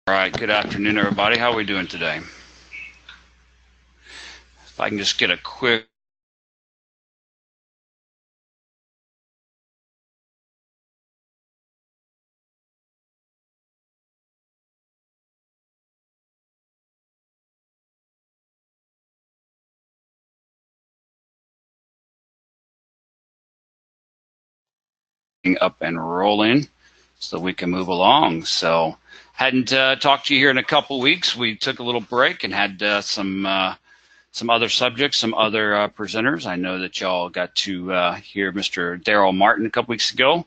All right, good afternoon, everybody. How are we doing today? If I can just get a quick up and rolling so we can move along. So, hadn't talked to you here in a couple weeks. We took a little break and had some other subjects, some other presenters. I know that y'all got to hear Mr. Daryl Martin a couple weeks ago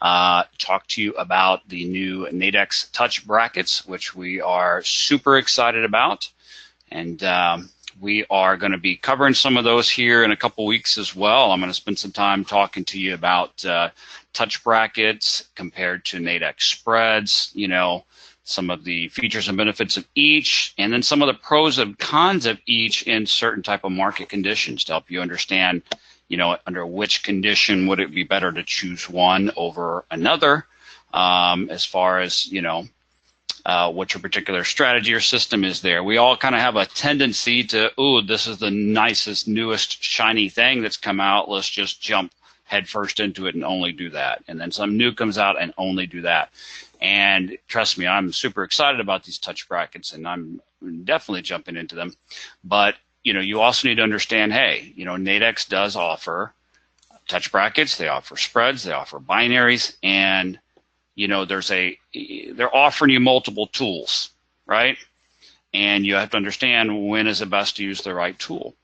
talk to you about the new Nadex Touch brackets, which we are super excited about. And we are going to be covering some of those here in a couple weeks as well. I'm going to spend some time talking to you about touch brackets compared to Nadex spreads, you know, some of the features and benefits of each, and then some of the pros and cons of each in certain type of market conditions to help you understand, you know, under which condition would it be better to choose one over another, as far as, you know, what your particular strategy or system is there. We all kind of have a tendency to, ooh, this is the nicest, newest, shiny thing that's come out. Let's just jump headfirst into it and only do that. And then some new comes out and only do that. And trust me, I'm super excited about these touch brackets, and I'm definitely jumping into them. But, you know, you also need to understand, hey, you know, Nadex does offer touch brackets. They offer spreads. They offer binaries. And you know, they're offering you multiple tools, right? And you have to understand when is it best to use the right tool.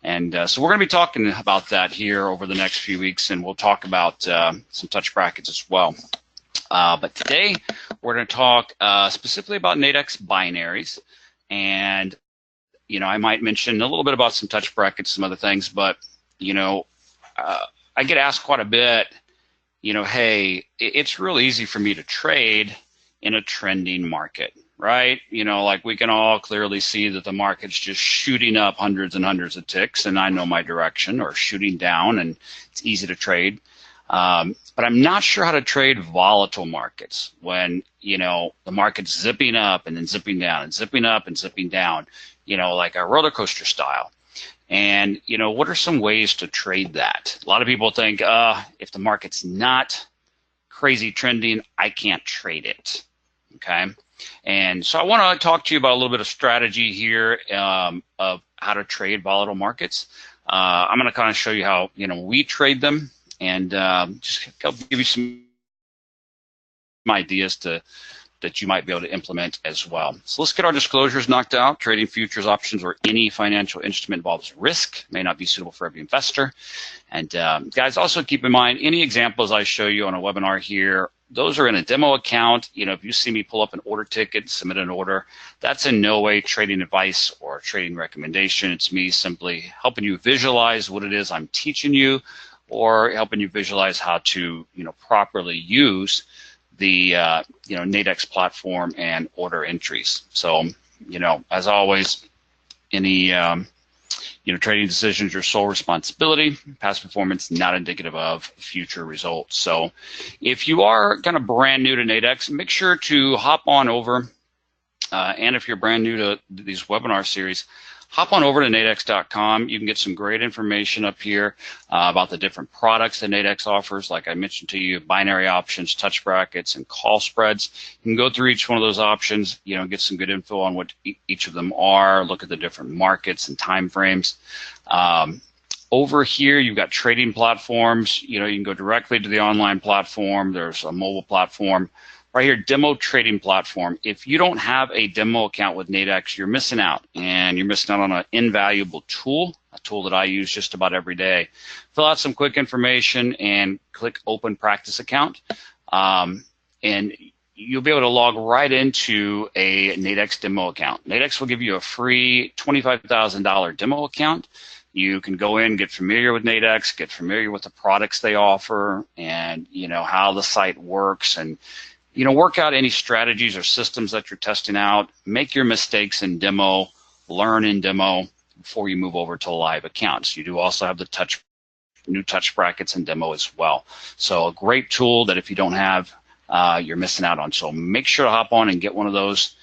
And so we're going to be talking about that here over the next few weeks, and we'll talk about some touch brackets as well. But today we're going to talk specifically about Nadex binaries, and you know, I might mention a little bit about some touch brackets, some other things, but you know, I get asked quite a bit, you know, hey, it's real easy for me to trade in a trending market, right? You know, like we can all clearly see that the market's just shooting up hundreds and hundreds of ticks, and I know my direction, or shooting down, and it's easy to trade. But I'm not sure how to trade volatile markets when, you know, the market's zipping up and then zipping down and zipping up and zipping down, you know, like a roller coaster style. And, you know, what are some ways to trade that? A lot of people think, if the market's not crazy trending, I can't trade it, okay? And so I want to talk to you about a little bit of strategy here of how to trade volatile markets. I'm going to kind of show you how, you know, we trade them, and just give you some ideas that you might be able to implement as well. So let's get our disclosures knocked out. Trading futures, options, or any financial instrument involves risk, may not be suitable for every investor. And guys, also keep in mind, any examples I show you on a webinar here, those are in a demo account. You know, if you see me pull up an order ticket, submit an order, that's in no way trading advice or trading recommendation. It's me simply helping you visualize what it is I'm teaching you, or helping you visualize how to, you know, properly use the you know, Nadex platform and order entries. So, you know, as always, any you know, trading decisions, your sole responsibility. Past performance not indicative of future results. So, if you are kind of brand new to Nadex, make sure to hop on over. And if you're brand new to these webinar series, hop on over to nadex.com. You can get some great information up here about the different products that Nadex offers. Like I mentioned to you, binary options, touch brackets, and call spreads. You can go through each one of those options, you know, get some good info on what each of them are, look at the different markets and time frames. Over here, you've got trading platforms. You know, you can go directly to the online platform. There's a mobile platform. Right here, demo trading platform. If you don't have a demo account with Nadex, you're missing out, and you're missing out on an invaluable tool, a tool that I use just about every day. Fill out some quick information and click Open Practice Account, and you'll be able to log right into a Nadex demo account. Nadex will give you a free $25,000 demo account. You can go in, get familiar with Nadex, get familiar with the products they offer, and you know how the site works, and you know, work out any strategies or systems that you're testing out. Make your mistakes in demo, learn in demo before you move over to live accounts. You do also have the new touch brackets in demo as well. So a great tool that if you don't have, you're missing out on. So make sure to hop on and get one of those.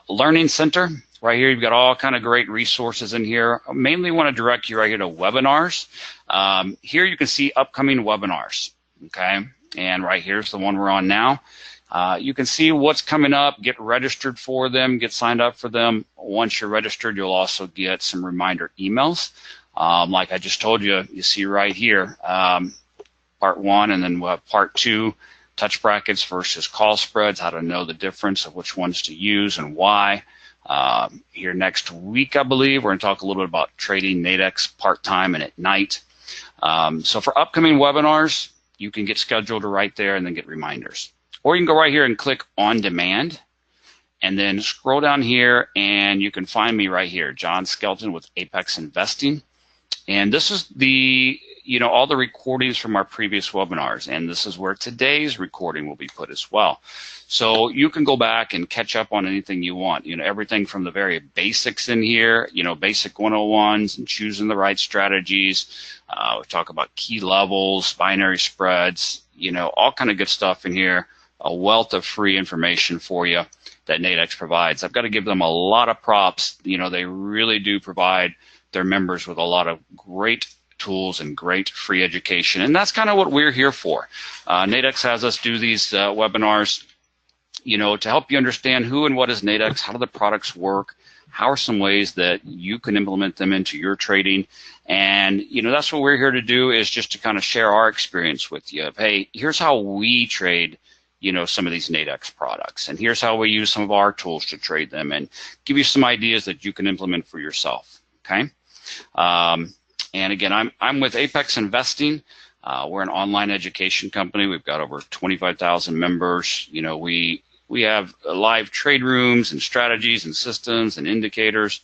Learning Center, right here, you've got all kind of great resources in here. I mainly want to direct you right here to webinars. Here you can see upcoming webinars, okay? And right here's the one we're on now. You can see what's coming up, get registered for them, get signed up for them. Once you're registered, you'll also get some reminder emails. Like I just told you, you see right here, part 1, and then we'll have part 2, touch brackets versus call spreads, how to know the difference of which ones to use and why. Here next week, I believe, we're going to talk a little bit about trading Nadex part-time and at night. So for upcoming webinars, you can get scheduled right there and then get reminders. Or you can go right here and click on demand and then scroll down here and you can find me right here, John Skelton with Apex Investing. And this is the, all the recordings from our previous webinars, and this is where today's recording will be put as well. So you can go back and catch up on anything you want, everything from the very basics in here, basic 101s and choosing the right strategies. We talk about key levels, binary spreads, all kind of good stuff in here. A wealth of free information for you that Nadex provides. I've got to give them a lot of props. They really do provide their members with a lot of great tools and great free education, and that's kind of what we're here for. Nadex has us do these webinars, to help you understand who and what is Nadex, how do the products work, how are some ways that you can implement them into your trading, and that's what we're here to do, is just to kind of share our experience with you. Hey, here's how we trade some of these Nadex products, and here's how we use some of our tools to trade them, and give you some ideas that you can implement for yourself. Okay. And again, I'm with Apex Investing. We're an online education company. We've got over 25,000 members. We have live trade rooms and strategies and systems and indicators.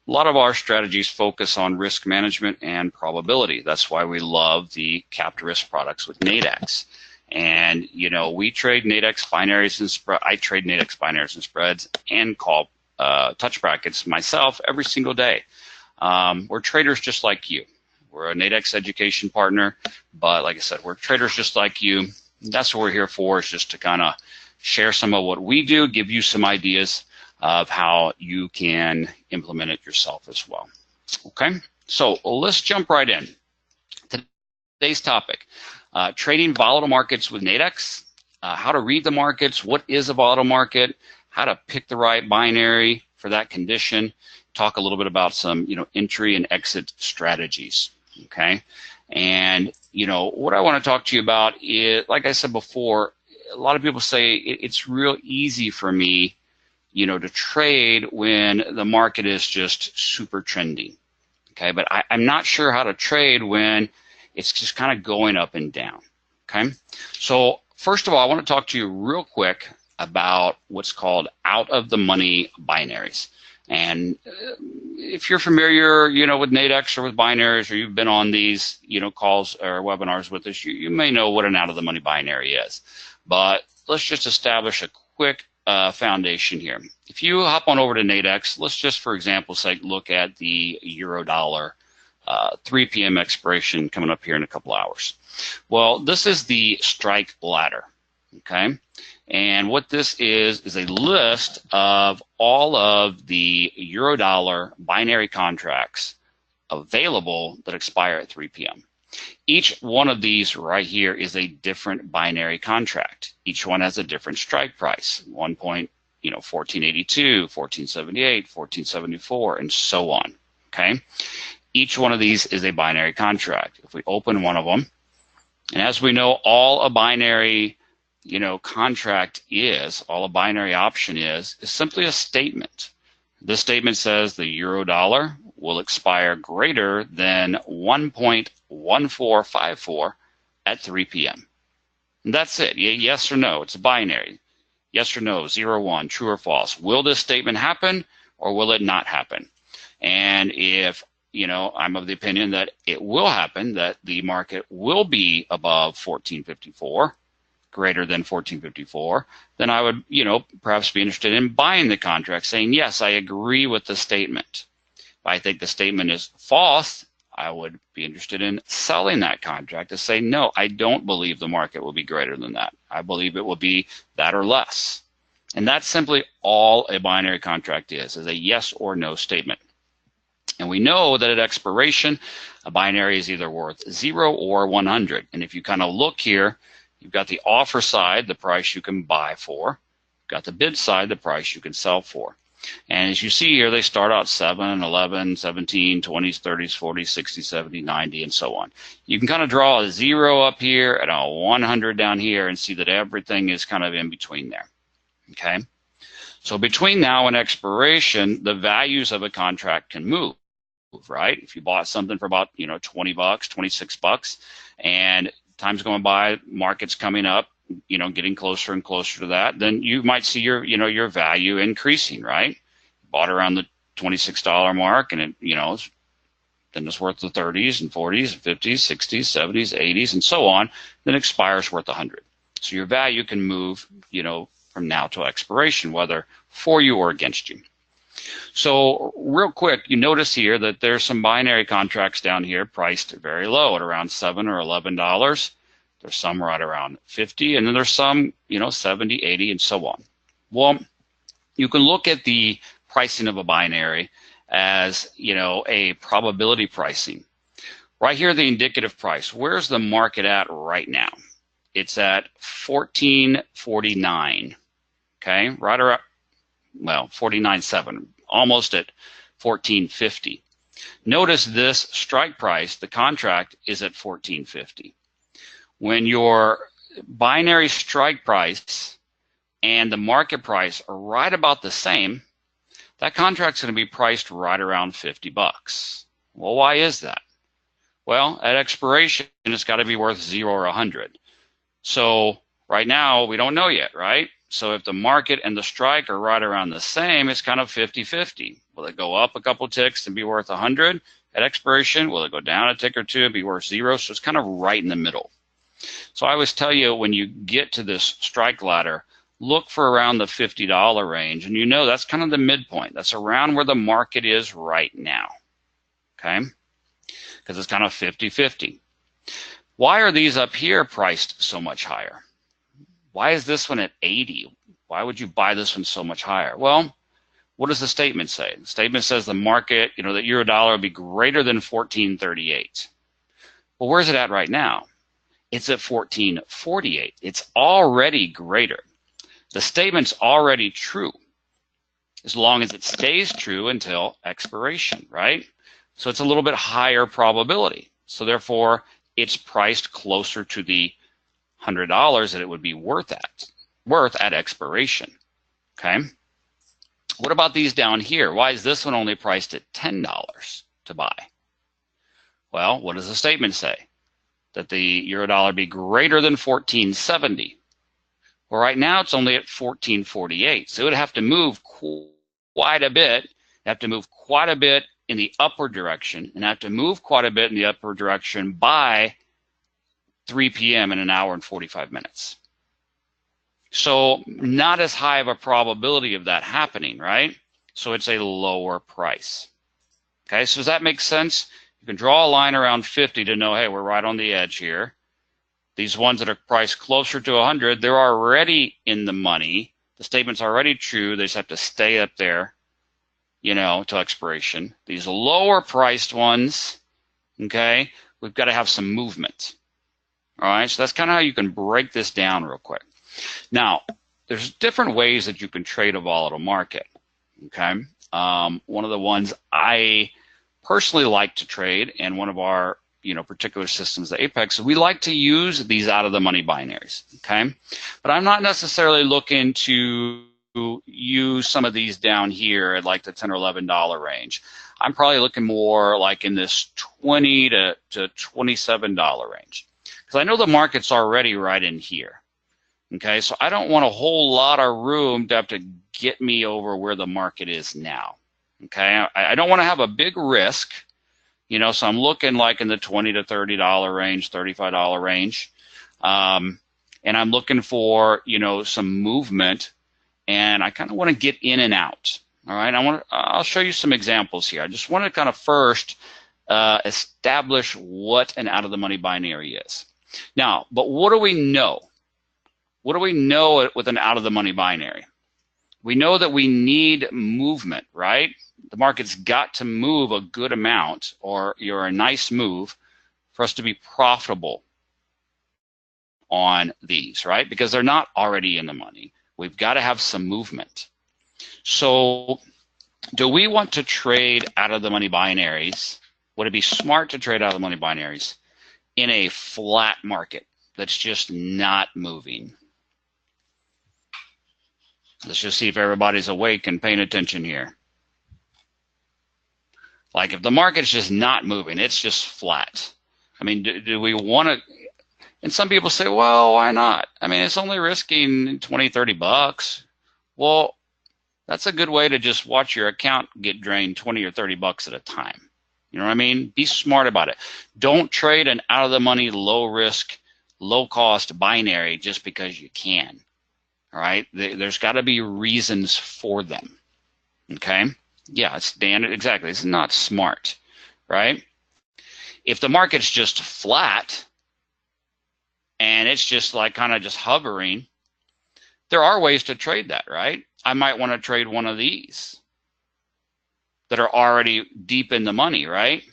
A lot of our strategies focus on risk management and probability. That's why we love the capped risk products with Nadex. And we trade Nadex binaries and spread. I trade Nadex binaries and spreads and call touch brackets myself every single day. We're traders just like you. We're a Nadex education partner, but like I said, we're traders just like you. That's what we're here for, is just to kind of share some of what we do, give you some ideas of how you can implement it yourself as well. Okay, so let's jump right in. Today's topic, trading volatile markets with Nadex, how to read the markets, what is a volatile market, how to pick the right binary for that condition, talk a little bit about some entry and exit strategies. Okay, and what I want to talk to you about is, like I said before, a lot of people say it's real easy for me to trade when the market is just super trending. Okay, but I'm not sure how to trade when it's just kind of going up and down. Okay, so first of all, I want to talk to you real quick about what's called out of the money binaries. And if you're familiar, with Nadex or with binaries, or you've been on these, calls or webinars with us, you may know what an out-of-the-money binary is. But let's just establish a quick foundation here. If you hop on over to Nadex, let's just, for example, say look at the euro-dollar 3 p.m. expiration coming up here in a couple hours. Well, this is the strike ladder, okay? And what this is a list of all of the euro-dollar binary contracts available that expire at 3 p.m. Each one of these right here is a different binary contract. Each one has a different strike price, 1482, 1478, 1474, and so on, okay? Each one of these is a binary contract. If we open one of them, and as we know, all a binary contract is, all a binary option is simply a statement. This statement says the euro-dollar will expire greater than 1.1454 at 3 p.m. And that's it. Yes or no. It's a binary. Yes or no, 0, 1, true or false. Will this statement happen or will it not happen? And if I'm of the opinion that it will happen, that the market will be above 1454, greater than 1454, then I would, perhaps be interested in buying the contract, saying, yes, I agree with the statement. If I think the statement is false, I would be interested in selling that contract to say, no, I don't believe the market will be greater than that. I believe it will be that or less. And that's simply all a binary contract is a yes or no statement. And we know that at expiration, a binary is either worth 0 or 100. And if you kind of look here, you've got the offer side, the price you can buy for. You've got the bid side, the price you can sell for. And as you see here, they start out 7, 11, 17, 20s, 30s, 40s, 60s, 70, 90, and so on. You can kind of draw a 0 up here and a 100 down here and see that everything is kind of in between there. Okay? So between now and expiration, the values of a contract can move, right? If you bought something for about, 20 bucks, 26 bucks, and time's going by, market's coming up, getting closer and closer to that, then you might see your value increasing, right? Bought around the $26 mark, and it, then it's worth the 30s and 40s and 50s, 60s, 70s, 80s, and so on. Then expires worth 100. So your value can move, from now to expiration, whether for you or against you. So real quick, you notice here that there's some binary contracts down here priced very low at around $7 or $11. There's some right around 50, and then there's some, 70, 80, and so on. Well, you can look at the pricing of a binary as, a probability pricing. Right here, the indicative price. Where's the market at right now? It's at 14.49. Okay, right around, 49.7, almost at 14.50. Notice this strike price, the contract, is at 14.50. When your binary strike price and the market price are right about the same, that contract's going to be priced right around 50 bucks. Well, why is that? Well, at expiration, it's got to be worth 0 or 100. So right now, we don't know yet, right? So if the market and the strike are right around the same, it's kind of 50-50. Will it go up a couple ticks and be worth 100 at expiration? Will it go down a tick or two and be worth 0? So it's kind of right in the middle. So I always tell you, when you get to this strike ladder, look for around the $50 range. And that's kind of the midpoint. That's around where the market is right now. Okay? Because it's kind of 50-50. Why are these up here priced so much higher? Why is this one at 80? Why would you buy this one so much higher? Well, what does the statement say? The statement says the market, that euro dollar will be greater than 14.38. Well, where's it at right now? It's at 14.48. It's already greater. The statement's already true, as long as it stays true until expiration, right? So it's a little bit higher probability. So therefore, it's priced closer to the $100 that it would be worth at expiration. Okay. What about these down here? Why is this one only priced at $10 to buy? Well, what does the statement say? That the euro dollar be greater than 14.70. Well, right now it's only at 14.48. So it would have to move quite a bit. It'd have to move quite a bit in the upward direction, and have to move quite a bit in the upward direction by 3 p.m. in an hour and 45 minutes. So not as high of a probability of that happening, right? So it's a lower price. Okay, so does that make sense? You can draw a line around 50 to know, hey, we're right on the edge here. These ones that are priced closer to 100, they're already in the money. The statement's already true. They just have to stay up there, till expiration. These lower priced ones, okay, we've got to have some movement. All right, so that's kind of how you can break this down real quick. Now, there's different ways that you can trade a volatile market, okay? One of the ones I personally like to trade, and one of our particular systems, the Apex, we like to use these out-of-the-money binaries, okay? But I'm not necessarily looking to use some of these down here at like the $10 or $11 range. I'm probably looking more like in this $20 to $27 range. Because I know the market's already right in here. Okay, so I don't want a whole lot of room to have to get me over where the market is now. Okay, I don't want to have a big risk, so I'm looking like in the $20 to $30 range, $35 range. And I'm looking for, some movement, and I kind of want to get in and out. All right, I'll show you some examples here. I just want to kind of first establish what an out-of-the-money binary is. Now, but what do we know? what do we know with an out of the money binary? We know that we need movement, right? The market's got to move a good amount, or you're a nice move, for us to be profitable on these, right? Because they're not already in the money. We've got to have some movement. So do we want to trade out of the money binaries? Would it be smart to trade out of the money binaries in a flat market that's just not moving? Let's just see if everybody's awake and paying attention here. Like if the market's just not moving, it's just flat. I mean, do we want to? And some people say, well, why not? I mean, it's only risking 20, 30 bucks. Well, that's a good way to just watch your account get drained 20 or 30 bucks at a time. You know what I mean? Be smart about it. Don't trade an out of the money, low risk, low cost binary just because you can. All right? There's got to be reasons for them. Okay? Yeah, it's Dan, exactly. It's not smart, right? If the market's just flat and it's just like kind of just hovering, there are ways to trade that, right? I might want to trade one of these that are already deep in the money, right?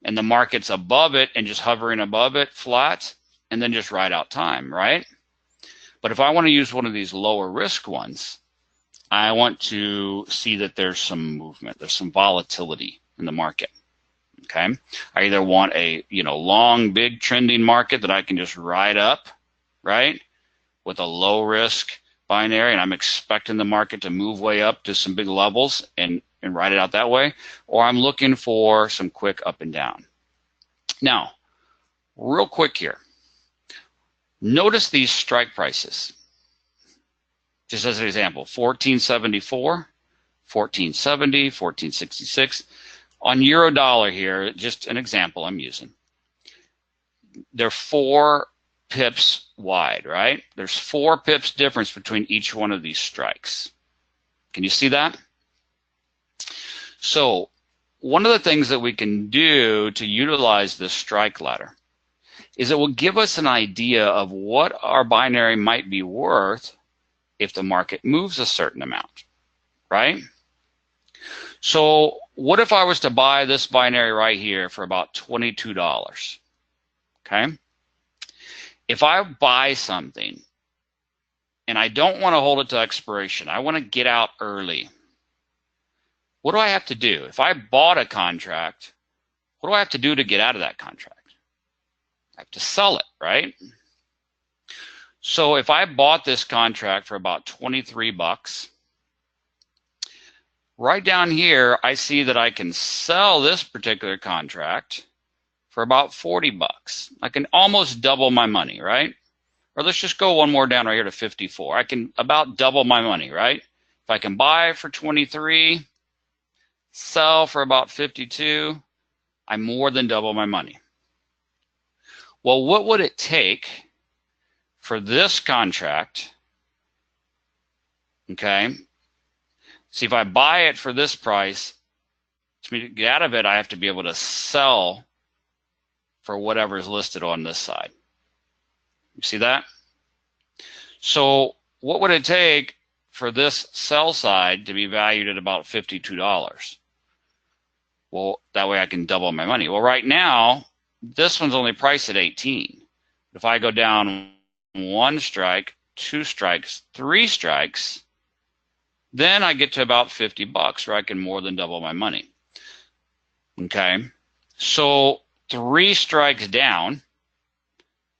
And the market's above it and just hovering above it flat, and then just ride out time, right? But if I want to use one of these lower risk ones, I want to see that there's some movement, there's some volatility in the market. Okay, I either want a long, big trending market that I can just ride up, right, with a low risk binary, and I'm expecting the market to move way up to some big levels and ride it out that way, or I'm looking for some quick up and down. Now, real quick here, notice these strike prices. Just as an example, 1474, 1470, 1466. On euro dollar here, just an example I'm using. They're 4 pips wide, right? There's 4 pips difference between each one of these strikes. Can you see that? So one of the things that we can do to utilize this strike ladder is it will give us an idea of what our binary might be worth if the market moves a certain amount, right? So what if I was to buy this binary right here for about $22, okay? If I buy something and I don't want to hold it to expiration, I want to get out early, what do I have to do? If I bought a contract, what do I have to do to get out of that contract? I have to sell it, right? So if I bought this contract for about 23 bucks, right down here, I see that I can sell this particular contract for about 40 bucks. I can almost double my money, right? Or let's just go one more down right here to 54. I can about double my money, right? If I can buy for 23, sell for about 52, I more than double my money. Well, what would it take for this contract, okay? See, if I buy it for this price, to get out of it, I have to be able to sell for whatever is listed on this side. You see that? So what would it take for this sell side to be valued at about $52? Well, that way I can double my money. Well, right now, this one's only priced at 18. If I go down 1 strike, 2 strikes, 3 strikes, then I get to about 50 bucks where I can more than double my money. Okay, so 3 strikes down,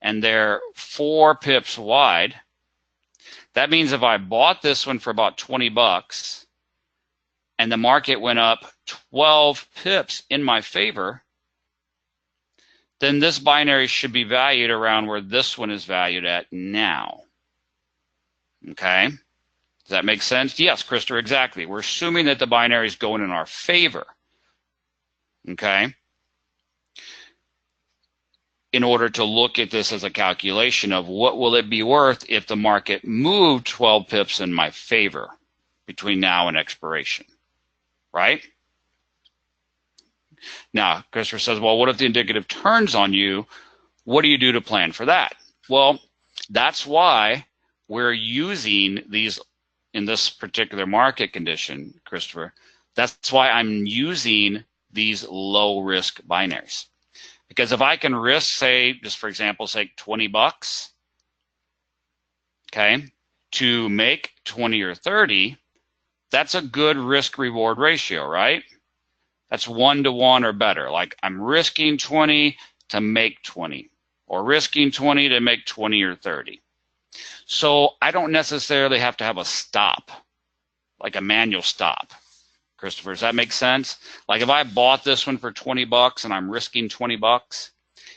and they're 4 pips wide. That means if I bought this one for about 20 bucks and the market went up 12 pips in my favor, then this binary should be valued around where this one is valued at now. Okay? Does that make sense? Yes, Krista, exactly. We're assuming that the binary is going in our favor. Okay? In order to look at this as a calculation of what will it be worth if the market moved 12 pips in my favor between now and expiration, right? Now, Christopher says, well, what if the indicative turns on you? What do you do to plan for that? Well, that's why we're using these in this particular market condition, Christopher. That's why I'm using these low risk binaries. Because if I can risk, say, just for example, say 20 bucks, okay, to make 20 or 30, that's a good risk reward ratio, right? That's 1-to-1 or better. Like I'm risking 20 to make 20, or risking 20 to make 20 or 30. So I don't necessarily have to have a stop, like a manual stop. Christopher, does that make sense? Like if I bought this one for 20 bucks and I'm risking 20 bucks,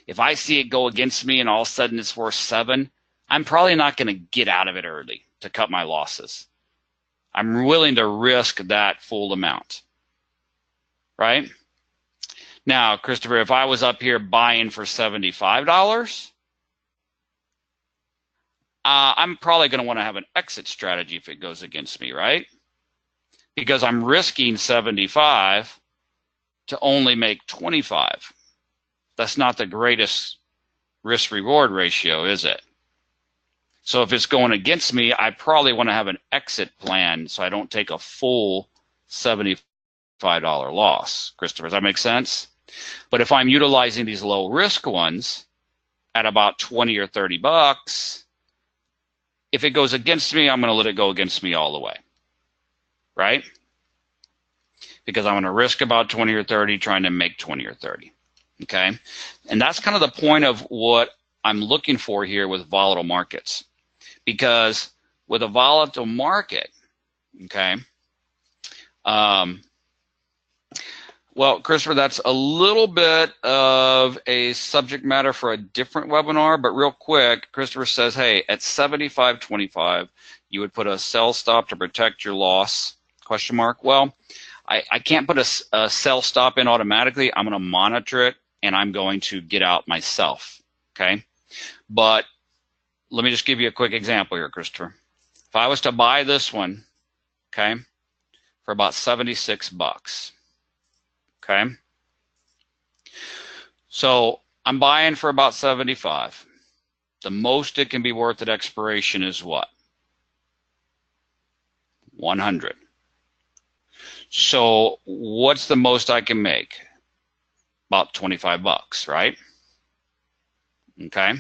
if I see it go against me and all of a sudden it's worth 7, I'm probably not going to get out of it early to cut my losses. I'm willing to risk that full amount, right? Now, Christopher, if I was up here buying for $75, I'm probably going to want to have an exit strategy if it goes against me, right? Because I'm risking 75 to only make 25. That's not the greatest risk-reward ratio, is it? So if it's going against me, I probably want to have an exit plan so I don't take a full $75 loss. Christopher, does that make sense? But if I'm utilizing these low-risk ones at about 20 or 30 bucks, if it goes against me, I'm going to let it go against me all the way, right? Because I'm going to risk about 20 or 30 trying to make 20 or 30, okay? And that's kind of the point of what I'm looking for here with volatile markets. Because with a volatile market, okay, well, Christopher, that's a little bit of a subject matter for a different webinar, but real quick, Christopher says, hey, at 75.25, you would put a sell stop to protect your loss, question mark. Well, I can't put a sell stop in automatically. I'm going to monitor it, and I'm going to get out myself, okay? But let me just give you a quick example here, Christopher. If I was to buy this one, okay, for about 76 bucks, okay? So I'm buying for about 75. The most it can be worth at expiration is what? 100. So what's the most I can make? About 25 bucks, right? Okay.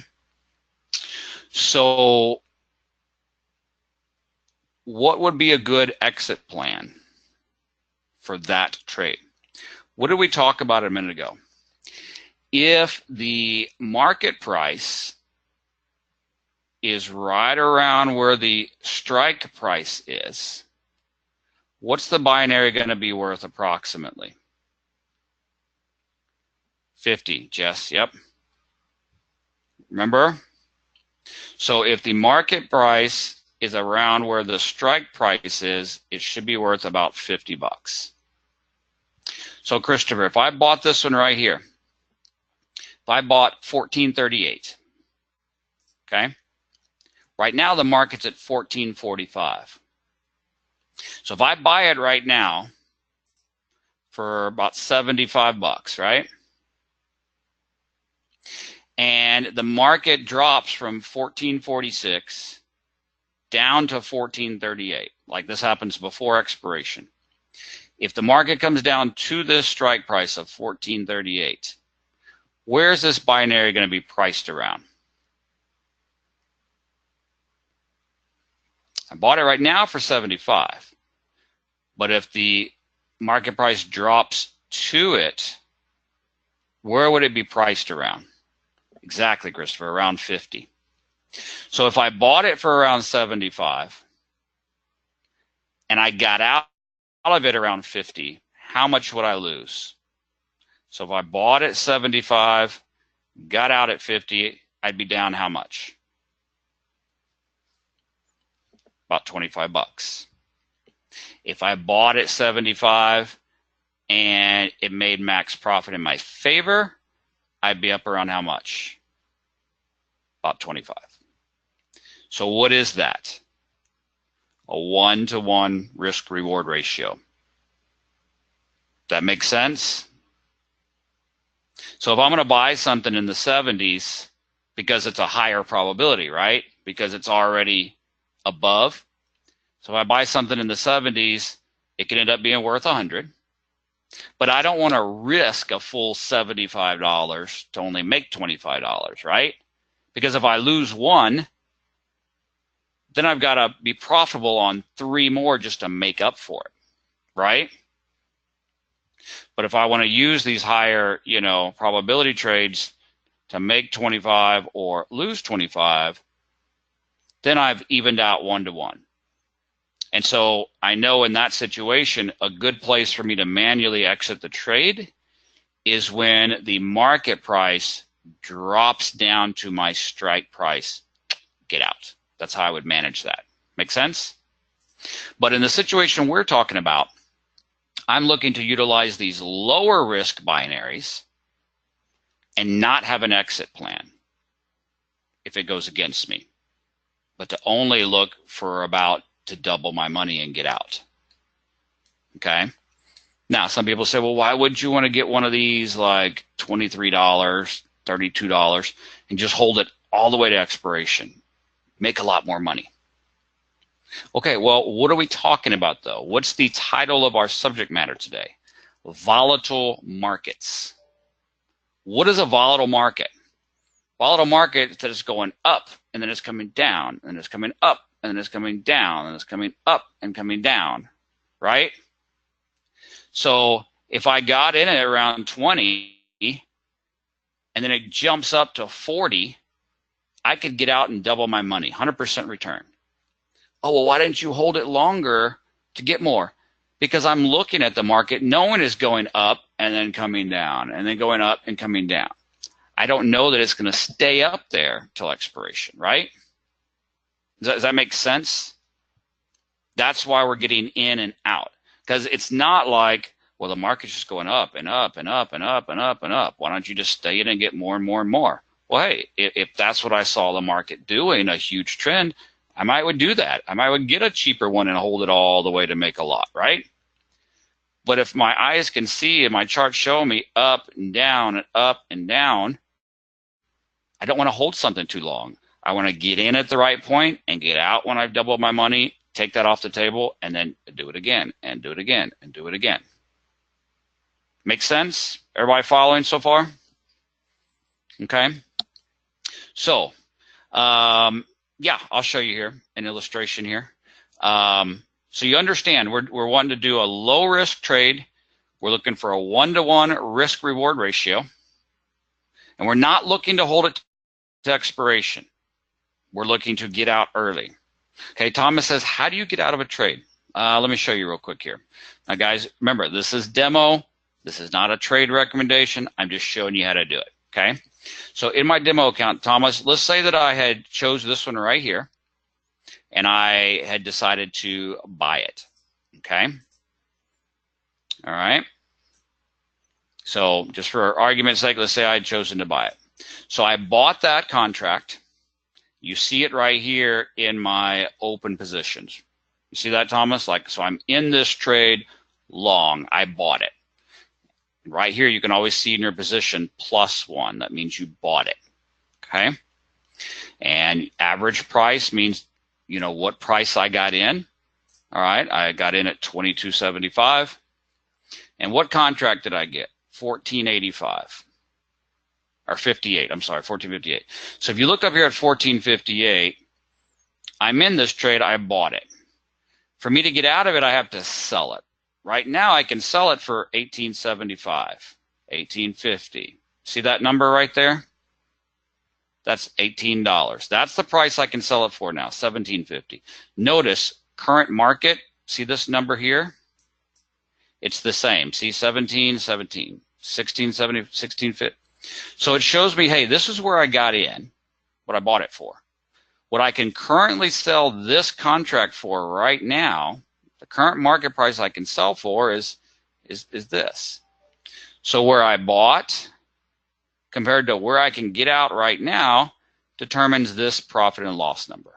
So what would be a good exit plan for that trade? What did we talk about a minute ago? If the market price is right around where the strike price is, what's the binary going to be worth approximately? 50, Jess, yep. Remember? So if the market price is around where the strike price is, it should be worth about 50 bucks. So Christopher, if I bought this one right here, if I bought 14.38, okay? Right now the market's at 14.45. So if I buy it right now for about 75 bucks, right? And the market drops from 14.46 down to 14.38, like this happens before expiration. If the market comes down to this strike price of 14.38, where's this binary going to be priced around? I bought it right now for 75, but if the market price drops to it, where would it be priced around? Exactly, Christopher, around 50. So if I bought it for around 75 and I got out of it around 50, how much would I lose? So if I bought at 75, got out at 50, I'd be down how much? About 25 bucks. If I bought at 75 and it made max profit in my favor, I'd be up around how much? About 25. So what is that? A 1-to-1 risk-reward ratio. That makes sense? So if I'm going to buy something in the 70s because it's a higher probability, right? Because it's already above. So if I buy something in the 70s, it can end up being worth 100. But I don't want to risk a full $75 to only make $25, right? Because if I lose one, then I've got to be profitable on 3 more just to make up for it, right? But if I want to use these higher, probability trades to make 25 or lose 25, then I've evened out 1-to-1. And so I know in that situation, a good place for me to manually exit the trade is when the market price drops down to my strike price. Get out. That's how I would manage that. Make sense? But in the situation we're talking about, I'm looking to utilize these lower risk binaries and not have an exit plan if it goes against me, but to only look for about to double my money and get out. Okay? Now, some people say, well, why would you want to get one of these like $23, $32 and just hold it all the way to expiration? Make a lot more money. Okay, well, what are we talking about though? What's the title of our subject matter today? Volatile markets. What is a volatile market? Volatile market is that it's going up and then it's coming down and it's coming up and then it's coming down and it's coming up and coming down, right? So if I got in at around 20 and then it jumps up to 40, I could get out and double my money, 100% return. Oh, well, why didn't you hold it longer to get more? Because I'm looking at the market knowing it's going up and then coming down and then going up and coming down. I don't know that it's going to stay up there till expiration, right? Does that make sense? That's why we're getting in and out. Because it's not like, well, the market's just going up and up and up and up and up and up. Why don't you just stay in and get more and more and more? Well, hey, if that's what I saw the market doing, a huge trend, I might would do that. I might would get a cheaper one and hold it all the way to make a lot, right? But if my eyes can see and my charts show me up and down and up and down, I don't want to hold something too long. I want to get in at the right point and get out when I've doubled my money, take that off the table, and then do it again and do it again and do it again. Make sense? Everybody following so far? Okay. So, yeah, I'll show you here an illustration here. So you understand we're wanting to do a low risk trade. We're looking for a 1-to-1 risk reward ratio. And we're not looking to hold it to expiration. We're looking to get out early. Okay, Thomas says, how do you get out of a trade? Let me show you real quick here. Now, guys, remember, this is demo. This is not a trade recommendation. I'm just showing you how to do it, okay? So in my demo account, Thomas, let's say that I had chose this one right here, and I had decided to buy it, okay? All right. So just for argument's sake, let's say I had chosen to buy it. So I bought that contract. You see it right here in my open positions. You see that, Thomas? So I'm in this trade long. I bought it. Right here, you can always see in your position +1. That means you bought it. Okay? And average price means, what price I got in. All right, I got in at $22.75. And what contract did I get? $14.85. Or 58, I'm sorry, 14.58. So if you look up here at 14.58, I'm in this trade, I bought it. For me to get out of it, I have to sell it. Right now, I can sell it for $18.75, $18.50. See that number right there? That's $18. That's the price I can sell it for now, $17.50. Notice, current market, see this number here? It's the same. See, 17, 17, 16, 70, 16.50. So it shows me, hey, this is where I got in, what I bought it for. What I can currently sell this contract for right now, the current market price I can sell for is this. So where I bought compared to where I can get out right now determines this profit and loss number.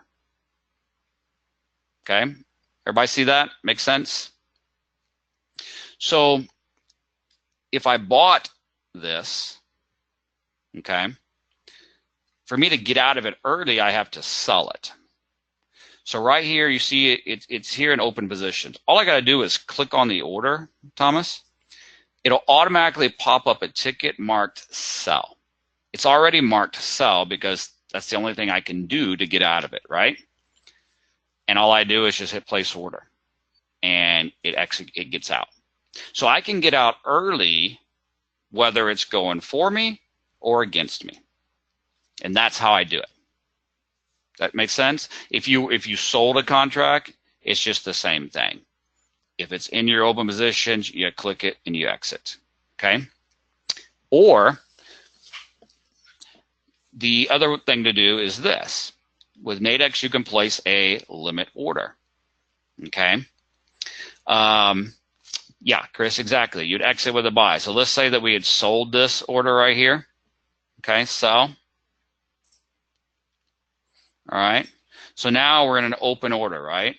Okay? Everybody see that? Makes sense? So if I bought this, okay, for me to get out of it early, I have to sell it. So right here, you see it's here in open positions. All I got to do is click on the order, Thomas. It'll automatically pop up a ticket marked sell. It's already marked sell because that's the only thing I can do to get out of it, right? And all I do is just hit place order, and it gets out. So I can get out early, whether it's going for me or against me. And that's how I do it. That makes sense? If you sold a contract, it's just the same thing. If it's in your open positions, you click it and you exit. Okay? Or the other thing to do is this. With Nadex, you can place a limit order. Okay? Yeah, Chris, exactly. You'd exit with a buy. So let's say that we had sold this order right here. Okay, sell. All right. So now we're in an open order, right?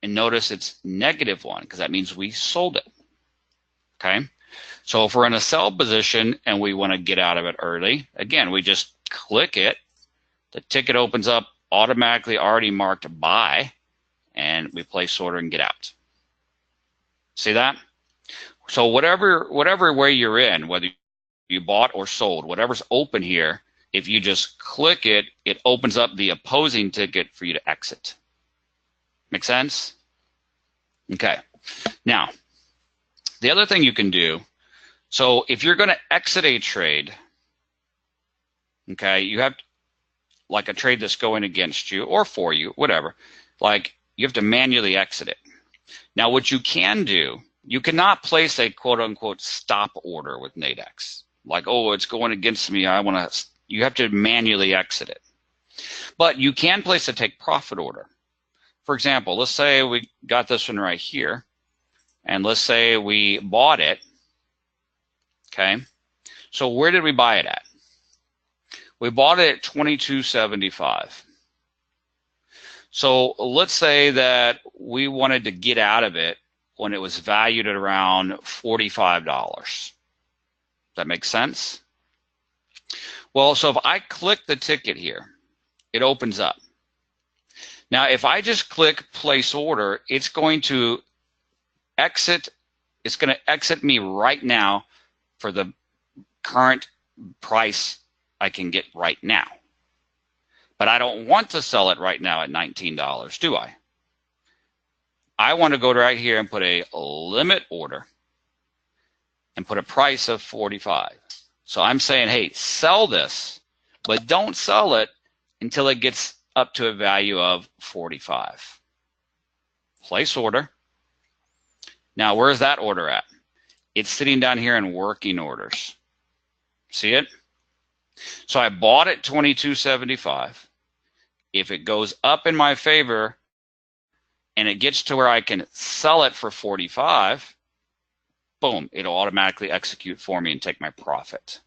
And notice it's -1 because that means we sold it. Okay. So if we're in a sell position and we want to get out of it early, again, we just click it. The ticket opens up automatically already marked buy, and we place order and get out. See that? So whatever way you're in, whether you bought or sold, whatever's open here, if you just click it, it opens up the opposing ticket for you to exit. Make sense? Okay. Now, the other thing you can do, so if you're going to exit a trade, okay, you have like a trade that's going against you or for you, whatever, like you have to manually exit it. Now, what you can do, you cannot place a quote-unquote stop order with Nadex. Like, oh, it's going against me, I want to. You have to manually exit it. But you can place a take profit order. For example, let's say we got this one right here, and let's say we bought it, okay? So where did we buy it at? We bought it at $22.75. So let's say that we wanted to get out of it when it was valued at around $45. Does that make sense? Well, so if I click the ticket here, it opens up. Now, if I just click place order, it's going to exit. It's going to exit me right now for the current price I can get right now. But I don't want to sell it right now at $19, do I? I want to go right here and put a limit order and put a price of 45. So I'm saying, hey, sell this, but don't sell it until it gets up to a value of 45. Place order. Now, where's that order at? It's sitting down here in working orders. See it? So I bought it $22.75. If it goes up in my favor and it gets to where I can sell it for 45, boom, it'll automatically execute for me and take my profit.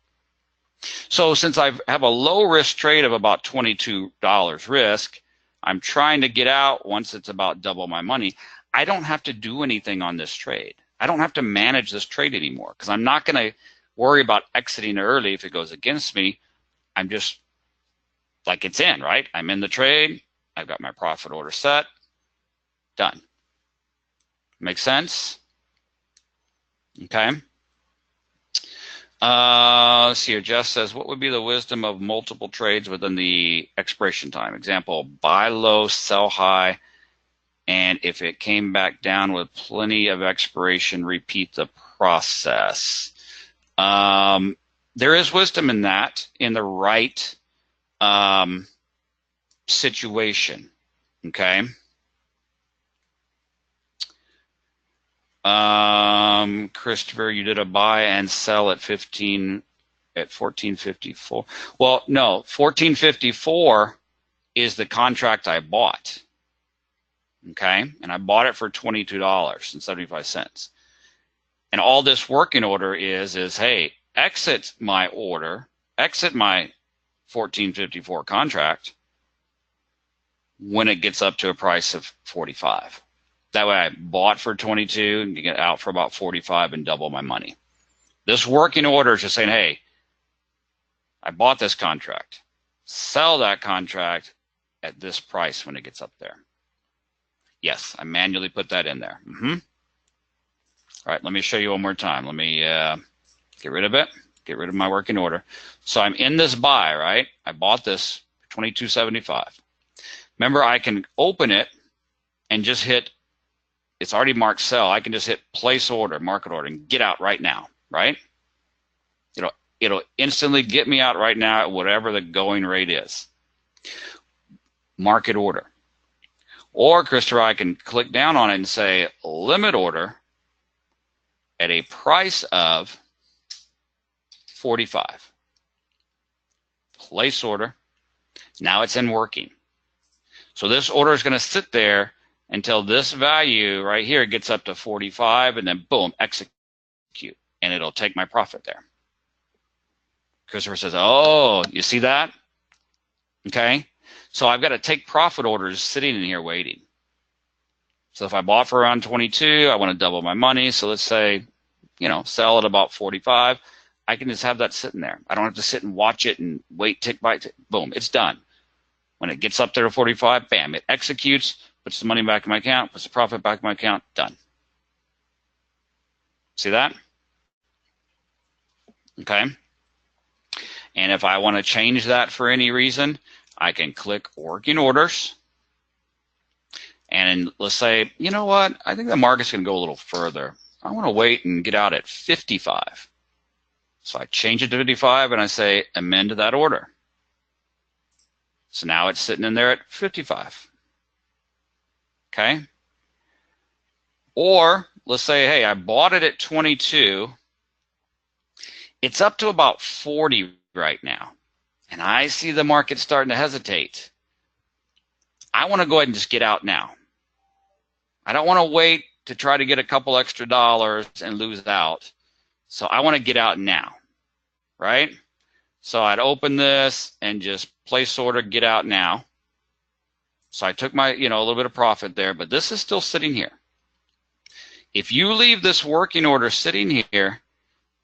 So since I have a low risk trade of about $22 risk, I'm trying to get out once it's about double my money. I don't have to do anything on this trade. I don't have to manage this trade anymore because I'm not going to worry about exiting early if it goes against me. I'm just like it's in, right? I'm in the trade. I've got my profit order set. Done. Make sense? Okay. Let's see here. Jess says, what would be the wisdom of multiple trades within the expiration time? Example, buy low, sell high, and if it came back down with plenty of expiration, repeat the process. There is wisdom in that in the right situation, okay? Christopher, you did a buy and sell at 1454. Well, no, 1454 is the contract I bought. Okay, and I bought it for $22.75. And all this working order is hey, exit my order, exit my 1454 contract when it gets up to a price of 45. That way I bought for 22 and you get out for about 45 and double my money. This working order is just saying, hey, I bought this contract. Sell that contract at this price when it gets up there. Yes, I manually put that in there. All right, let me show you one more time. Let me get rid of it, get rid of my working order. So I'm in this buy, right? I bought this for $22.75. Remember, I can open it and just hit, it's already marked sell. I can just hit place order, market order, and get out right now, right? It'll instantly get me out right now at whatever the going rate is. Market order. Or, Christopher, I can click down on it and say limit order at a price of 45. Place order. Now it's in working. So this order is going to sit there until this value right here gets up to 45, and then boom, execute, and it'll take my profit there. Christopher says, oh, you see that? Okay. So I've got to take profit orders sitting in here waiting. So if I bought for around 22, I want to double my money. So let's say, sell at about 45. I can just have that sitting there. I don't have to sit and watch it and wait tick by tick. Boom, it's done. When it gets up there to 45, bam, it executes, puts the money back in my account, puts the profit back in my account, done. See that? Okay. And if I want to change that for any reason, I can click working orders. And let's say, you know what? I think the market's going to go a little further. I want to wait and get out at 55. So I change it to 55 and I say amend that order. So now it's sitting in there at 55. Okay. Or let's say, hey, I bought it at 22. It's up to about 40 right now. And I see the market starting to hesitate. I want to go ahead and just get out now. I don't want to wait to try to get a couple extra dollars and lose out. So I want to get out now, right? So I'd open this and just place order, get out now. So I took my, a little bit of profit there, but this is still sitting here. If you leave this working order sitting here,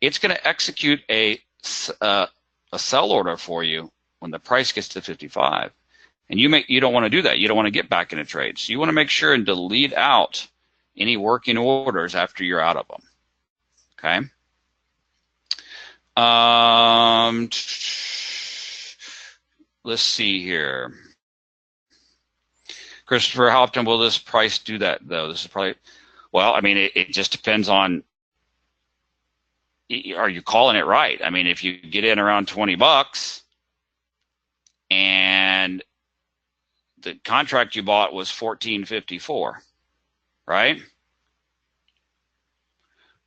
it's going to execute a sell order for you when the price gets to 55. And you don't want to do that. You don't want to get back in a trade. So you want to make sure and delete out any working orders after you're out of them. Okay. Let's see here. Christopher, how often will this price do that, though? This is probably, well, I mean, it just depends on, are you calling it right? I mean, if you get in around 20 bucks and the contract you bought was 14.54, right?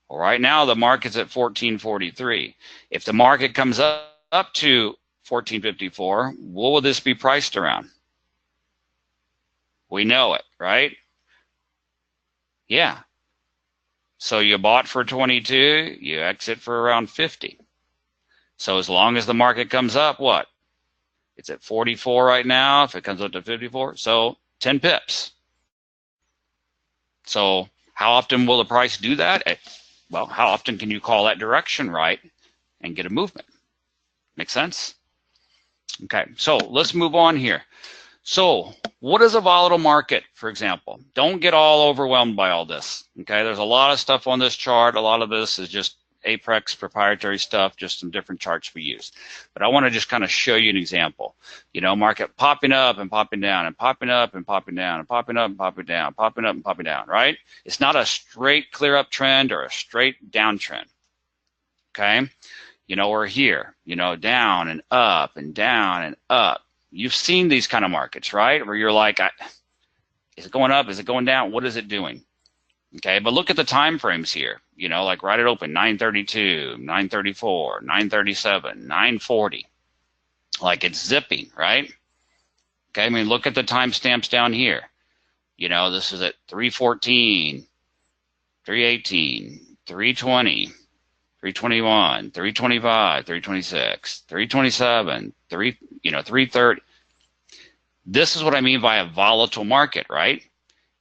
Well, right now the market's at 14.43. If the market comes up to 14.54, what will this be priced around? We know it, right? Yeah. So you bought for 22, you exit for around 50. So as long as the market comes up, what? It's at 44 right now. If it comes up to 54, so 10 pips. So how often will the price do that? Well, how often can you call that direction right and get a movement? Make sense? Okay, so let's move on here. So what is a volatile market, for example? Don't get all overwhelmed by all this. Okay, there's a lot of stuff on this chart. A lot of this is just Apex proprietary stuff, just some different charts we use. But I want to just kind of show you an example. Market popping up and popping down and popping up and popping down and popping up and popping down, popping up and popping down, right? It's not a straight clear up trend or a straight down trend. Okay? We're here, down and up and down and up. You've seen these kind of markets, right? Where you're like, is it going up? Is it going down? What is it doing? Okay, but look at the time frames here. Like right at open, 932, 934, 937, 940. Like it's zipping, right? Okay, I mean, look at the timestamps down here. This is at 314, 318, 320, 321, 325, 326, 327, 330. This is what I mean by a volatile market, right?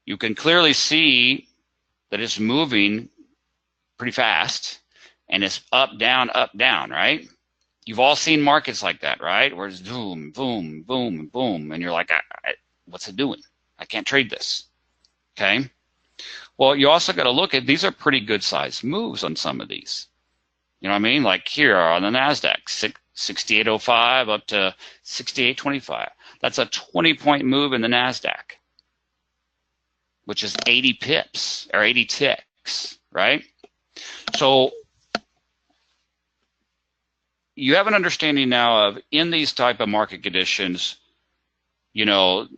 You can clearly see that it's moving pretty fast and it's up, down, right? You've all seen markets like that, right? Where it's boom, boom, boom, boom, and you're like, what's it doing? I can't trade this. Okay. Well, you also got to look at, these are pretty good sized moves on some of these. You know what I mean? Like here on the Nasdaq, 68.05 up to 68.25. That's a 20-point move in the Nasdaq, which is 80 pips or 80 ticks, right? So you have an understanding now of, in these type of market conditions, you know,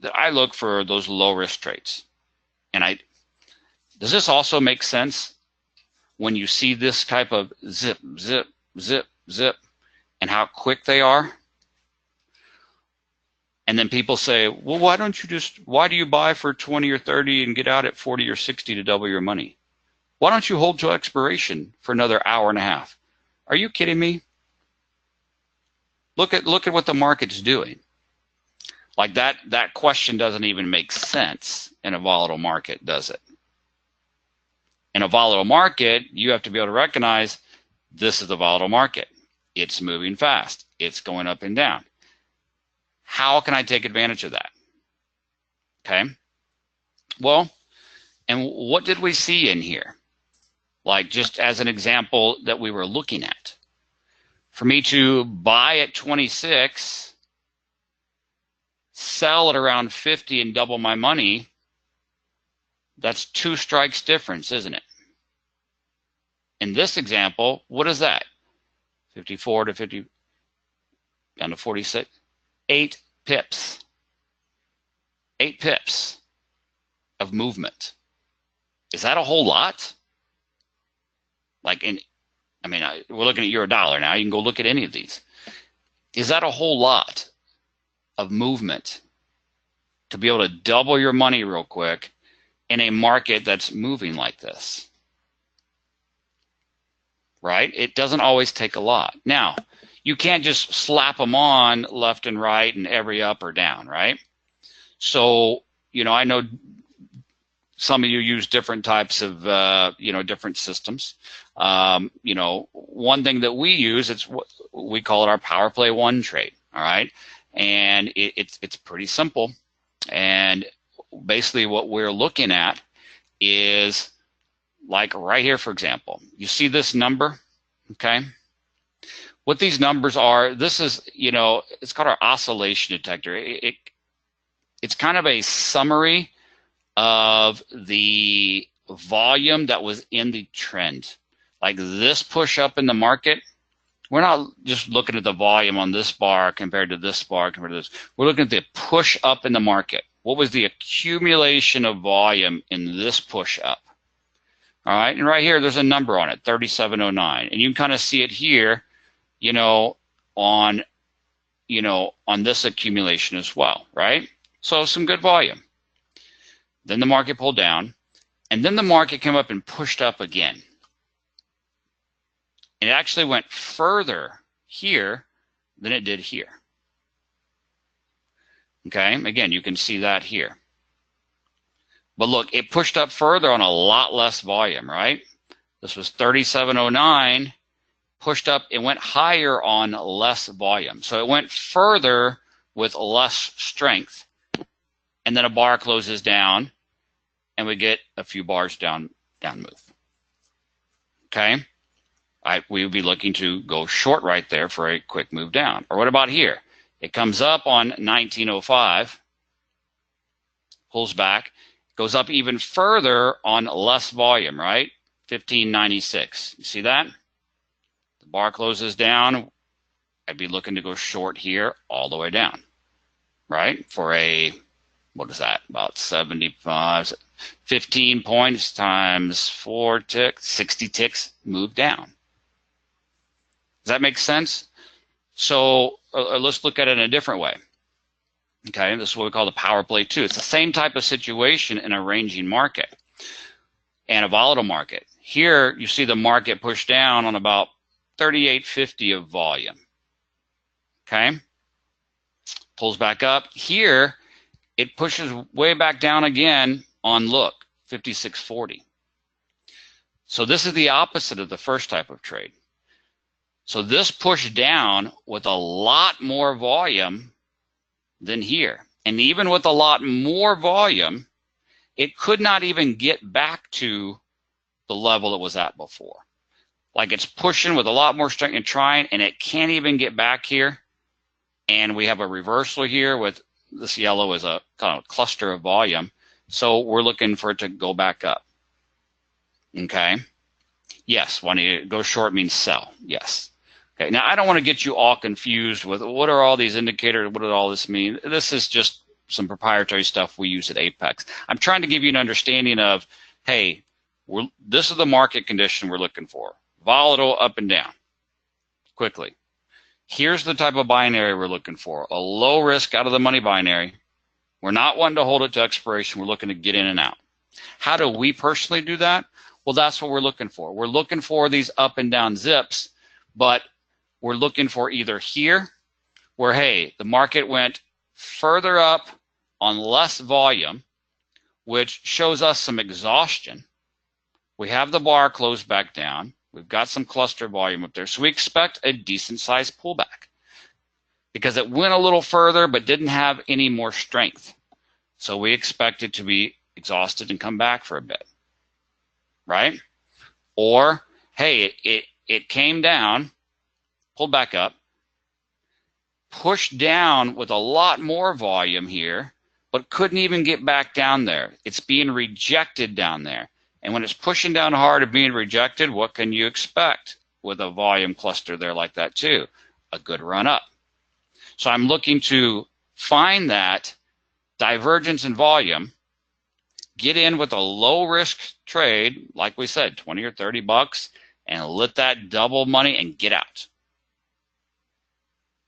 that I look for those low risk trades. And does this also make sense when you see this type of zip, zip, zip, zip, and how quick they are? And then people say, well, why do you buy for 20 or 30 and get out at 40 or 60 to double your money? Why don't you hold to expiration for another hour and a half? Are you kidding me? Look at what the market's doing. Like that question doesn't even make sense in a volatile market, does it? In a volatile market, you have to be able to recognize this is the volatile market. It's moving fast. It's going up and down. How can I take advantage of that? Okay. Well, and what did we see in here? Like, just as an example that we were looking at. For me to buy at 26, sell at around 50 and double my money, that's 2 strikes difference, isn't it? In this example, what is that? 54 to 50, down to 46, 8 pips. 8 pips of movement. Is that a whole lot? Like, we're looking at Eurodollar now. You can go look at any of these. Is that a whole lot of movement to be able to double your money real quick in a market that's moving like this? Right? It doesn't always take a lot. Now, you can't just slap them on left and right and every up or down, right? So, I know some of you use different types of, different systems. One thing that we use, it's what we call it our Powerplay 1 trade, all right? And it's pretty simple. And basically what we're looking at is, like right here, for example, you see this number, okay? What these numbers are, this is, it's called our oscillation detector. It's kind of a summary of the volume that was in the trend. Like this push up in the market, we're not just looking at the volume on this bar compared to this bar compared to this. We're looking at the push up in the market. What was the accumulation of volume in this push up? All right, and right here, there's a number on it, 3709. And you can kind of see it here, on this accumulation as well, right? So some good volume. Then the market pulled down, and then the market came up and pushed up again. It actually went further here than it did here. Okay, again, you can see that here. But look, it pushed up further on a lot less volume, right? This was 3709, pushed up, it went higher on less volume. So it went further with less strength. And then a bar closes down, and we get a few bars down move. Okay? We would be looking to go short right there for a quick move down. Or what about here? It comes up on 1905, pulls back, goes up even further on less volume, right? 1596. You see that? The bar closes down. I'd be looking to go short here all the way down, right? For a, what is that? About 75, 15 points times 4 ticks, 60 ticks, move down. Does that make sense? So let's look at it in a different way. Okay, this is what we call the Powerplay 2. It's the same type of situation in a ranging market and a volatile market. Here, you see the market push down on about 3850 of volume. Okay, pulls back up. Here, it pushes way back down again on, look, 5640. So this is the opposite of the first type of trade. So this pushed down with a lot more volume than here. And even with a lot more volume, it could not even get back to the level it was at before. Like it's pushing with a lot more strength and trying, and it can't even get back here. And we have a reversal here with this yellow as a kind of cluster of volume. So we're looking for it to go back up. Okay. Yes, when you go short means sell. Yes. Okay. Now I don't want to get you all confused with what are all these indicators? What does all this mean? This is just some proprietary stuff we use at Apex. I'm trying to give you an understanding of, hey, this is the market condition we're looking for. Volatile up and down quickly. Here's the type of binary we're looking for. A low risk out of the money binary. We're not wanting to hold it to expiration. We're looking to get in and out. How do we personally do that? Well, that's what we're looking for. We're looking for these up and down zips, but we're looking for either here where, hey, the market went further up on less volume, which shows us some exhaustion. We have the bar closed back down. We've got some cluster volume up there. So we expect a decent sized pullback because it went a little further but didn't have any more strength. So we expect it to be exhausted and come back for a bit, right? Or, hey, it came down, pulled back up, pushed down with a lot more volume here, but couldn't even get back down there. It's being rejected down there. And when it's pushing down hard and being rejected, what can you expect with a volume cluster there like that too? A good run up. So I'm looking to find that divergence in volume, get in with a low risk trade, like we said, 20 or 30 bucks, and let that double money and get out.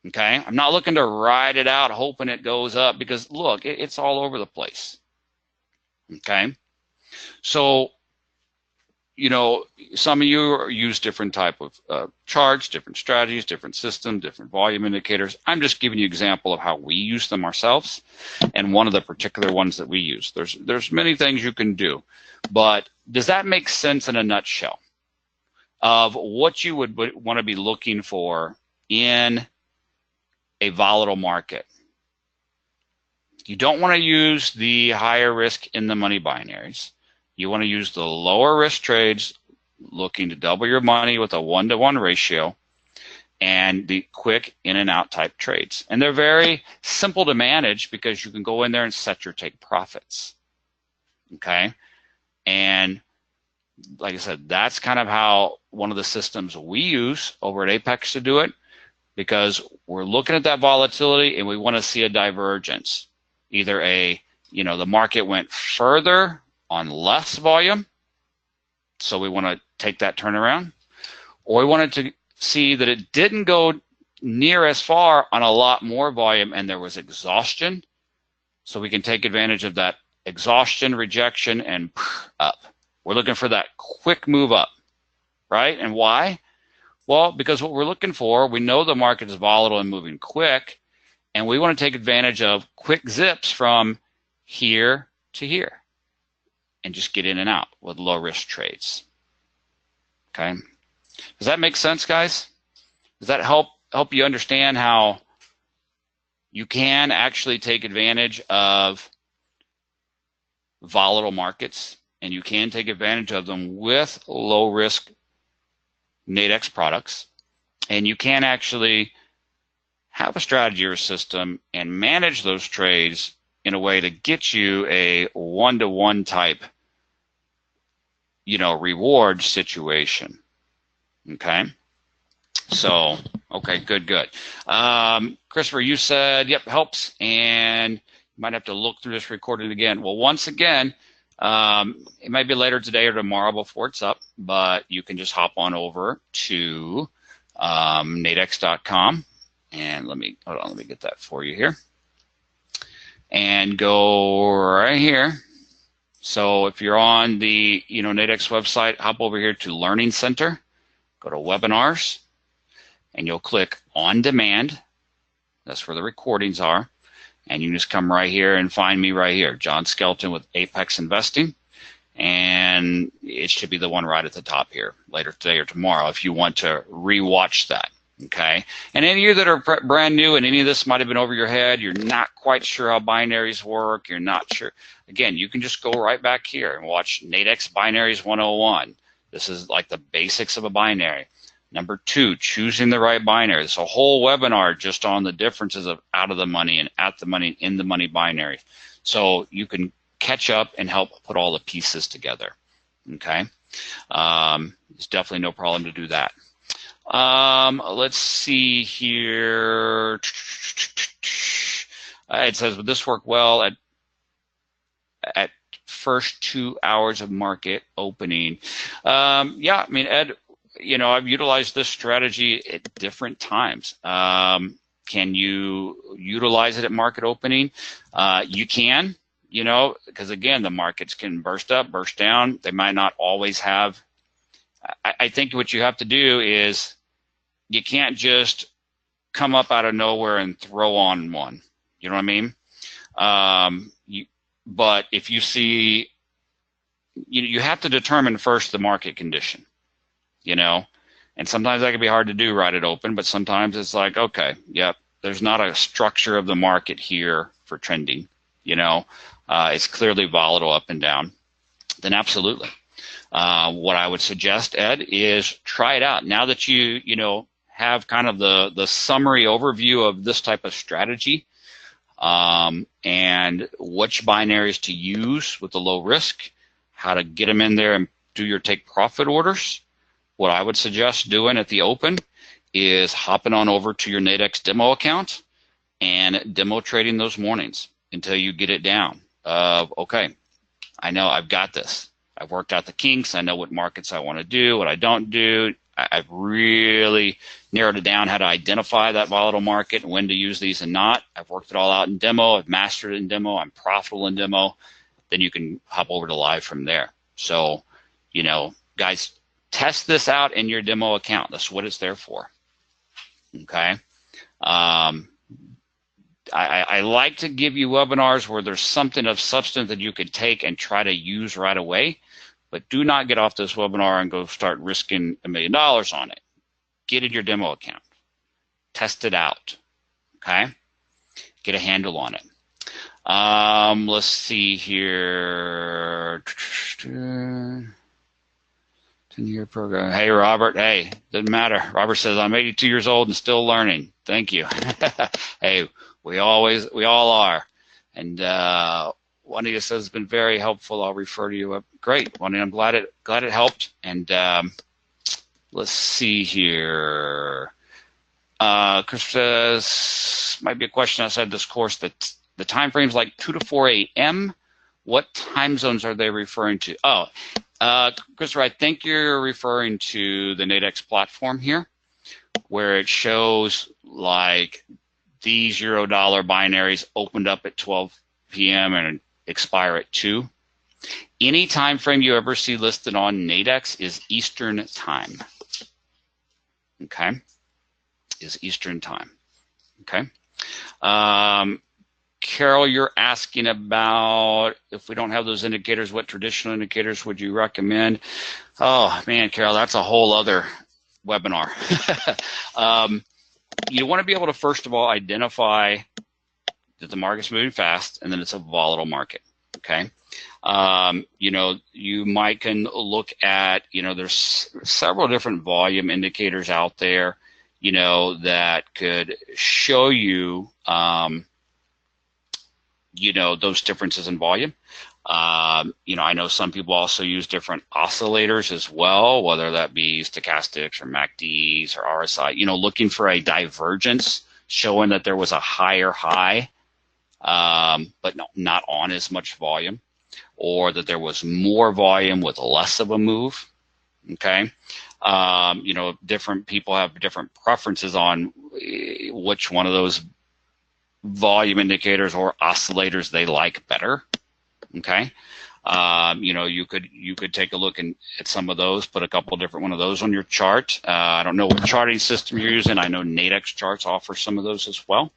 Okay, I'm not looking to ride it out hoping it goes up because look, it's all over the place. Okay, so you know, some of you use different type of charts, different strategies, different systems, different volume indicators. I'm just giving you an example of how we use them ourselves and one of the particular ones that we use. There's many things you can do, but does that make sense in a nutshell of what you would want to be looking for in a volatile market? You don't want to use the higher risk in the money binaries. You want to use the lower risk trades, looking to double your money with a 1-to-1 ratio, and the quick in and out type trades. And they're very simple to manage because you can go in there and set your take profits. Okay? And like I said, that's kind of how one of the systems we use over at Apex to do it, because we're looking at that volatility and we want to see a divergence. Either the market went further on less volume, so we want to take that turnaround, or we wanted to see that it didn't go near as far on a lot more volume and there was exhaustion, so we can take advantage of that exhaustion, rejection, and up. We're looking for that quick move up, right? And why? Well, because what we're looking for, we know the market is volatile and moving quick, and we want to take advantage of quick zips from here to here and just get in and out with low risk trades. Okay, does that make sense, guys? Does that help you understand how you can actually take advantage of volatile markets, and you can take advantage of them with low risk Nadex products, and you can actually have a strategy or a system and manage those trades in a way to get you a 1-to-1 type, reward situation. Okay. So, okay, good. Christopher, you said, yep, helps, and you might have to look through this recording again. Well, once again, it might be later today or tomorrow before it's up, but you can just hop on over to nadex.com, and let me get that for you here, and go right here. So if you're on the Nadex website, hop over here to Learning Center, go to Webinars, and you'll click On Demand. That's where the recordings are. And you can just come right here and find me right here, John Skelton with Apex Investing. And it should be the one right at the top here, later today or tomorrow, if you want to re-watch that. Okay, and any of you that are brand new and any of this might have been over your head, you're not quite sure how binaries work, you're not sure, again, you can just go right back here and watch Nadex Binaries 101. This is like the basics of a binary. Number 2, choosing the right binary. It's a whole webinar just on the differences of out of the money and at the money, in the money binary. So you can catch up and help put all the pieces together. Okay, there's definitely no problem to do that. Let's see here. It says, would this work well at first 2 hours of market opening? Yeah, I mean, Ed, you know, I've utilized this strategy at different times. Can you utilize it at market opening? You can, you know, because again, the markets can burst up, burst down. They might not always have. I think what you have to do is you can't just come up out of nowhere and throw on one. You know what I mean? But if you see, you have to determine first the market condition, you know, and sometimes that can be hard to do right at open, but sometimes it's like, okay, yep, there's not a structure of the market here for trending, you know, it's clearly volatile up and down, then absolutely. What I would suggest, Ed, is try it out. Now that you know, have kind of the summary overview of this type of strategy, and which binaries to use with the low risk, how to get them in there and do your take profit orders. What I would suggest doing at the open is hopping on over to your Nadex demo account and demo trading those mornings until you get it down. Okay, I know I've got this. I've worked out the kinks. I know what markets I want to do, what I don't do. I've really narrowed it down how to identify that volatile market and when to use these and not. I've worked it all out in demo. I've mastered it in demo. I'm profitable in demo. Then you can hop over to live from there. So, you know, guys, test this out in your demo account. That's what it's there for. Okay. I like to give you webinars where there's something of substance that you could take and try to use right away, but do not get off this webinar and go start risking $1 million on it. Get in your demo account, test it out, okay? Get a handle on it. Let's see here. 10-year program. Hey, Robert. Hey, doesn't matter. Robert says, I'm 82 years old and still learning. Thank you. Hey, we all are. And one of you says it's been very helpful. I'll refer to you. Great. Well, I'm glad it helped. And let's see here. Chris says, might be a question outside this course, that the time frames like 2 to 4 a.m. What time zones are they referring to? Oh, Christopher, I think you're referring to the Nadex platform here, where it shows like these $0 binaries opened up at 12 p.m. and expire at 2. Any time frame you ever see listed on Nadex is Eastern time. Okay, is Eastern time. Okay. Carol, you're asking about if we don't have those indicators, what traditional indicators would you recommend? Oh man, Carol, that's a whole other webinar. You want to be able to first of all identify that the market's moving fast and then it's a volatile market. Okay. You know, you might can look at, you know, there's several different volume indicators out there, you know, that could show you, you know, those differences in volume. You know, I know some people also use different oscillators as well, whether that be stochastics or MACDs or RSI, you know, looking for a divergence showing that there was a higher high, but not on as much volume, or that there was more volume with less of a move. Okay. You know, different people have different preferences on which one of those volume indicators or oscillators they like better. Okay. You know, you could take a look at some of those, put a couple of different one of those on your chart. I don't know what charting system you're using. I know Nadex charts offer some of those as well.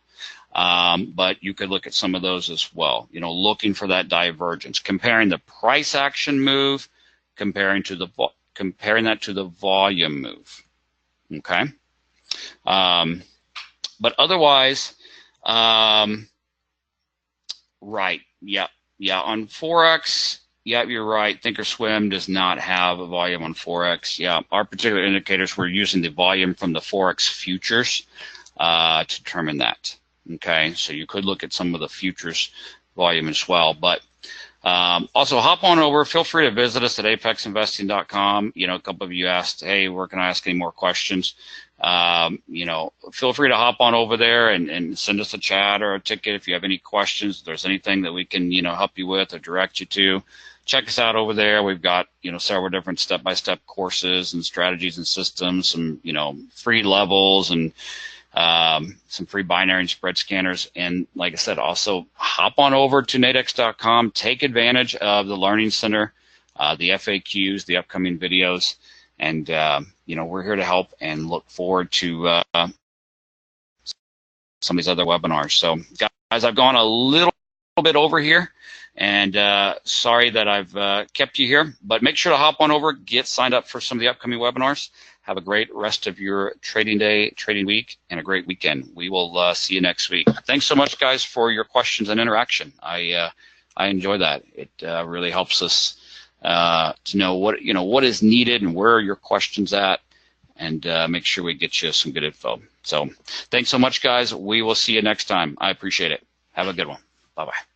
But you could look at some of those as well, you know, looking for that divergence, comparing the price action move, comparing that to the volume move. Okay. But otherwise, right, yeah, on forex, yeah, you're right. Thinkorswim does not have a volume on forex. Yeah, our particular indicators, we're using the volume from the forex futures to determine that. Okay, so you could look at some of the futures volume as well, but also hop on over. Feel free to visit us at apexinvesting.com. You know, a couple of you asked, hey, where can I ask any more questions? You know, feel free to hop on over there and send us a chat or a ticket if you have any questions. If there's anything that we can, you know, help you with or direct you to, check us out over there. We've got, you know, several different step-by-step courses and strategies and systems, some, you know, free levels and some free binary and spread scanners. And like I said, also hop on over to nadex.com, take advantage of the Learning Center, the FAQs, the upcoming videos, and you know, we're here to help and look forward to some of these other webinars. So guys, I've gone a little bit over here, and sorry that I've kept you here, but make sure to hop on over, get signed up for some of the upcoming webinars. Have a great rest of your trading day, trading week, and a great weekend. We will see you next week. Thanks so much, guys, for your questions and interaction. I enjoy that. It really helps us to know what is needed and where are your questions at, and make sure we get you some good info. So thanks so much, guys. We will see you next time. I appreciate it. Have a good one. Bye-bye.